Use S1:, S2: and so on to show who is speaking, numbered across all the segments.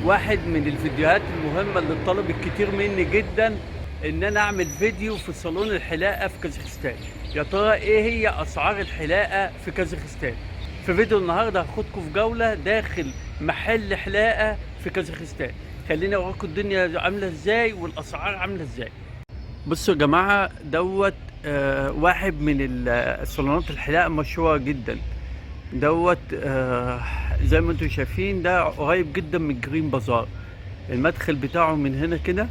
S1: واحد من الفيديوهات المهمة اللي طلبت كتير مني جدا ان انا اعمل فيديو في صالون الحلاقة في كازاخستان. يا ترى ايه هي اسعار الحلاقة في كازاخستان؟ في فيديو النهاردة هاخدكم في جولة داخل محل حلاقة في كازاخستان. خليني اوريكم الدنيا عاملة ازاي والاسعار عاملة ازاي. بصوا يا جماعة دوت واحد من صالونات الحلاقة مشهورة جدا دوت. زي ما انتم شايفين ده قريب جدا من جرين بازار. المدخل بتاعه من هنا كده.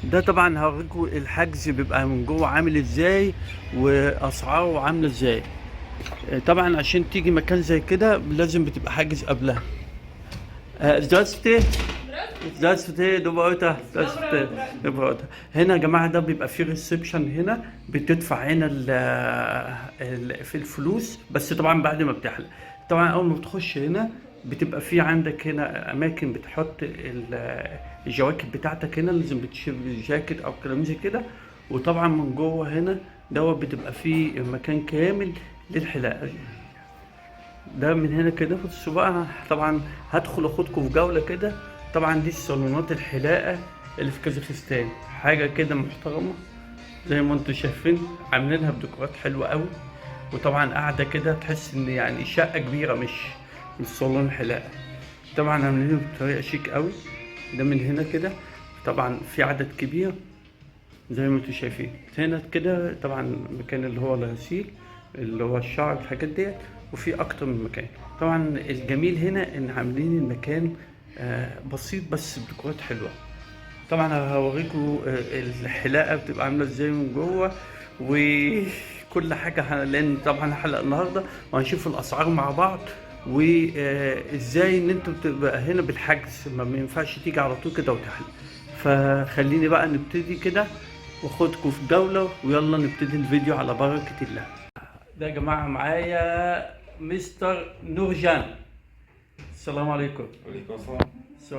S1: ده طبعا هوريكم الحجز بيبقى من جوه عامل ازاي واسعاره عامله ازاي. طبعا عشان تيجي مكان زي كده لازم بتبقى حاجز قبلها. Здравствуйте. Здравствуйте, доброе утро. Здравствуйте, доброе утро. هنا يا جماعة ده بيبقى فيه ريسبشن هنا، بتدفع هنا في الفلوس، بس طبعا بعد ما بتحلق. طبعا أول ما بتخش هنا بتبقى في عندك هنا أماكن بتحط الجواكت بتاعتك. هنا لازم بتشيل الجاكيت أو كلام زي كده. وطبعا من جوه هنا دوت بتبقى فيه مكان كامل للحلاقة. ده من هنا كده. بصوا بقى، طبعا هدخل اخدكم في جوله كده. طبعا دي صالونات الحلاقه اللي في كازاخستان، حاجه كده محترمه زي ما انتم شايفين، عاملينها بديكورات حلوه قوي. وطبعا قاعده كده تحس ان يعني شقه كبيره، مش صالون حلاقه. طبعا عاملينه بطريقه شيك قوي. ده من هنا كده. طبعا في عدد كبير زي ما انتم شايفين. هنا كده طبعا مكان اللي هو الغسيل، اللي هو الشعر، الحاجات ديت. وفي اكتر من مكان. طبعا الجميل هنا ان عاملين المكان بسيط بس بديكورات حلوه. طبعا هوريكم الحلاقه بتبقى عامله ازاي من جوه وكل حاجه، لان طبعا هحلق النهارده وهنشوف الاسعار مع بعض. وازاي ان انتوا بتبقى هنا بالحجز، ما ينفعش تيجي على طول كده وتحلق. فخليني بقى نبتدي كده واخدكم في جوله، ويلا نبتدي الفيديو على بركه الله. ده يا جماعه معايا مستر نورجان. السلام عليكم.
S2: وعليكم السلام.
S1: So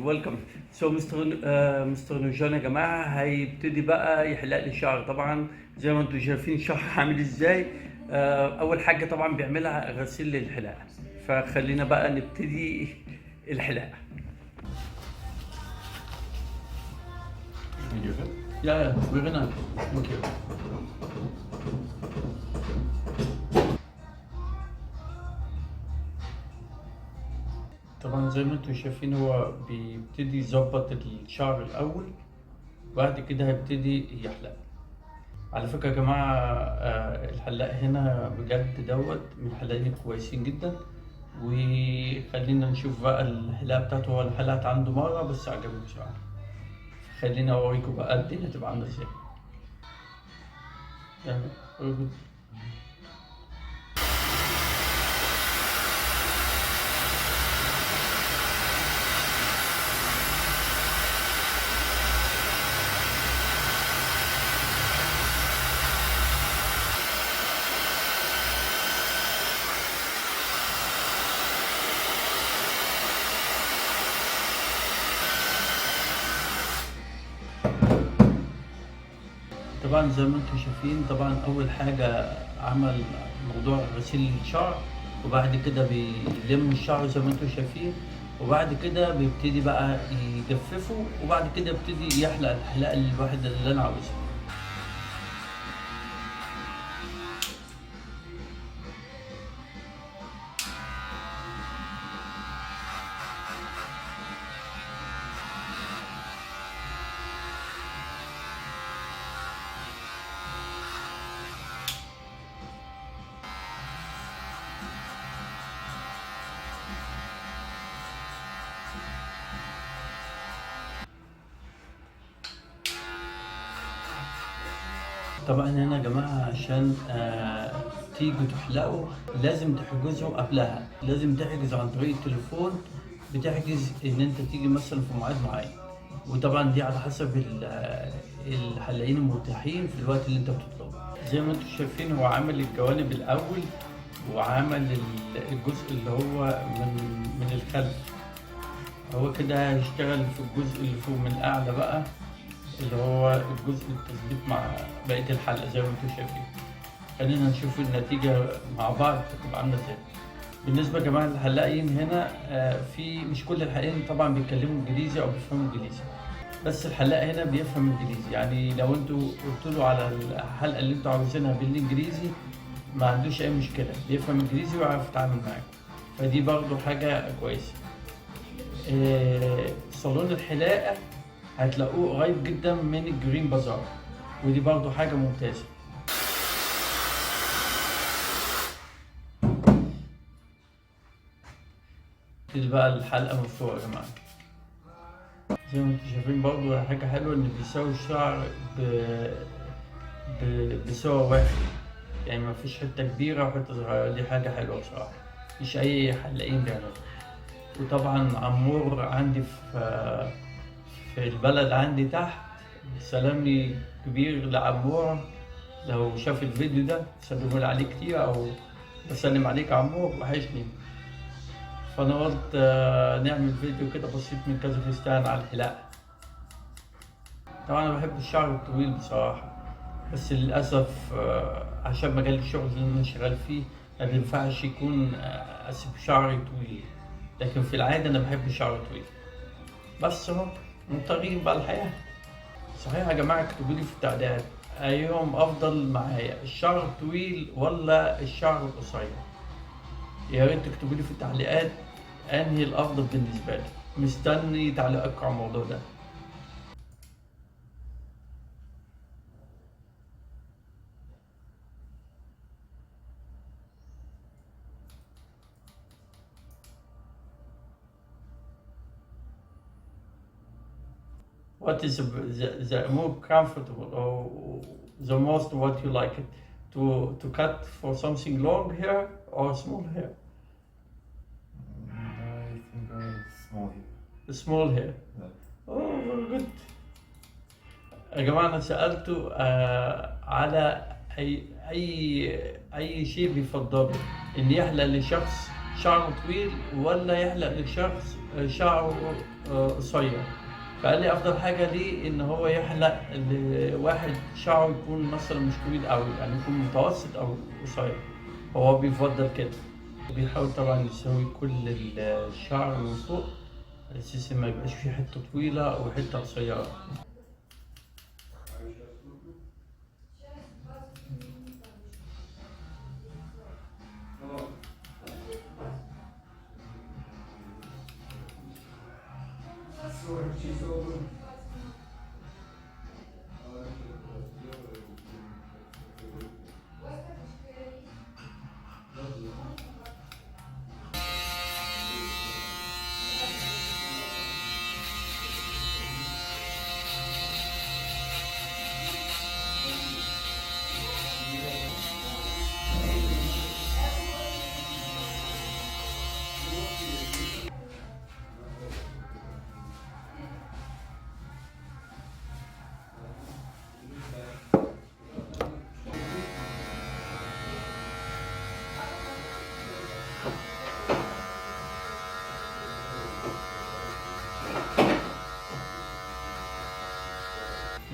S1: welcome. So مستر نورجان يا جماعه هيبتدي بقى يحلق لي شعر. طبعا زي ما انتم شايفين الشعر عامل ازاي. اول حاجه طبعا بيعملها غسيل للحلاقه. فخلينا بقى نبتدي الحلاقه. يا ويغنى. اوكي. طبعا زي ما انتم شايفين هو بيبتدي يظبط الشعر الاول، وبعد كده هيبتدي يحلق. على فكرة يا جماعة الحلاق هنا بجد دوت من الحلاقين الكويسين جدا. وخلينا نشوف بقى الحلاقة بتاعته. هو الحلقت عنده مرة بس عجبني بصراحة. خلينا اوريكم بقى الدنيا تبقى عاملة ازاي. طبعا زي ما انتم شايفين، طبعا اول حاجه عمل موضوع غسيل الشعر، وبعد كده بيلم الشعر زي ما انتم شايفين، وبعد كده بيبتدي بقى يجففه، وبعد كده يبتدي يحلق الحلاقه الواحده اللي انا عاوزها. طبعا هنا يا جماعة عشان تيجوا تحلقوا لازم تحجزوا قبلها. لازم تحجز عن طريق التليفون. بتحجز ان انت تيجي مثلا في ميعاد معين، وطبعا دي على حسب الحلاقين المتاحين في الوقت اللي انت بتطلبه. زي ما انتم شايفين هو عامل الجوانب الاول، وعمل الجزء اللي هو من الخلف. هو كده هيشتغل في الجزء اللي فوق من الاعلى بقى، اللي هو الجزء التثبيت مع بقية الحلقة زي ما انتم شايفين. خلينا نشوف النتيجة مع بعض تبقى عاملة ازاي. بالنسبة يا جماعة للحلاقين هنا، في مش كل الحلاقين طبعا بيتكلموا انجليزي او بيفهموا انجليزي، بس الحلاق هنا بيفهم انجليزي. يعني لو انتوا قلتوا له على الحلقة اللي انتوا عاوزينها بالانجليزي ما عندوش اي مشكلة، بيفهم انجليزي ويعرف يتعامل معاكم، فدي برضو حاجة كويسة. صالون الحلاقة هتلاقوه قريب جدا من الجرين بازار، ودي برضو حاجة ممتازة. دي بقى الحلقة من فوق يا جماعة، زي ما انتم شايفين برضو حاجة حلوة ان بيساوي الشعر بسوا واحد، يعني مفيش حتة كبيرة وحتة صغيرة، دي حاجة حلوة بصراحة، مش أي حلاقين بيعملوها. وطبعا عمور عندي في البلد عندي تحت، سلامي كبير لعمور، لو شاف الفيديو ده سلموا عليه كتير، أو بسلم عليك عمور، وحشني. فأنا قلت نعمل فيديو كده بسيط من كازاخستان على الحلاقة. طبعا أنا بحب الشعر الطويل بصراحة، بس للأسف عشان مجال الشغل اللي أنا شغال فيه ما بينفعش يكون أسيب شعري طويل، لكن في العادة أنا بحب الشعر طويل. بس اهو مضطرين بقى الحياة. صحيح يا جماعة، اكتبوا لي في التعليقات أيهم أفضل معايا، الشعر الطويل ولا الشعر القصير؟ يا ريت تكتبوا لي في التعليقات أنهي الأفضل بالنسبة لي، مستني تعليقاتكم على الموضوع ده. What is the more comfortable or the most what you like it? To cut for something long hair or small hair?
S2: I think small here.
S1: The small hair.
S2: Yeah.
S1: Oh, very good. يا جماعة أنا سألته على أي شيء بيفضله، إن يحلق لشخص شعره طويل ولا يحلق لشخص شعره قصير. فقال لي أفضل حاجة ليه إن هو يحلق لواحد شعره يكون مثلا مش طويل أوي، يعني يكون متوسط أو قصير، هو بيفضل كده. بيحاول طبعا يسوي كل الشعر من فوق على أساس ما يبقاش فيه حتة طويلة وحتة قصيرة.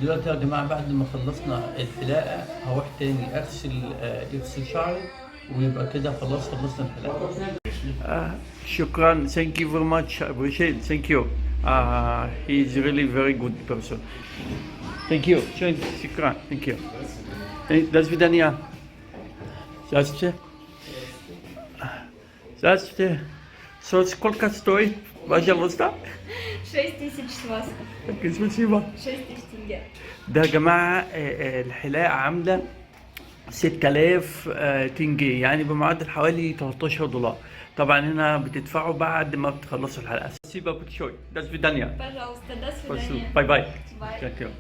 S1: دلوقتي يا جماعة بعد ما خلصنا الحلاقة هروح تاني اغسل شعري، ويبقى كده خلاص خلصنا الحلاقة. شكرا. Thank you very much. I appreciate it. Thank you. He is really very good person. Thank you. شكرا. Thank you. До свидания. Здравствуйте. Здравствуйте. Сколько стоит, пожалуйста?
S3: 6000 с вас.
S1: Спасибо.
S3: 6000 тенге.
S1: ده يا جماعة الحلاقة عاملة 6000 تنجي، يعني بمعدل حوالي 13 دولار. طبعا هنا بتدفعوا بعد ما بتخلصوا الحلقة. Спасибо большое. До свидания.
S3: Пожалуйста, до свидания.
S1: Bye bye.
S3: Bye.
S1: Thank you.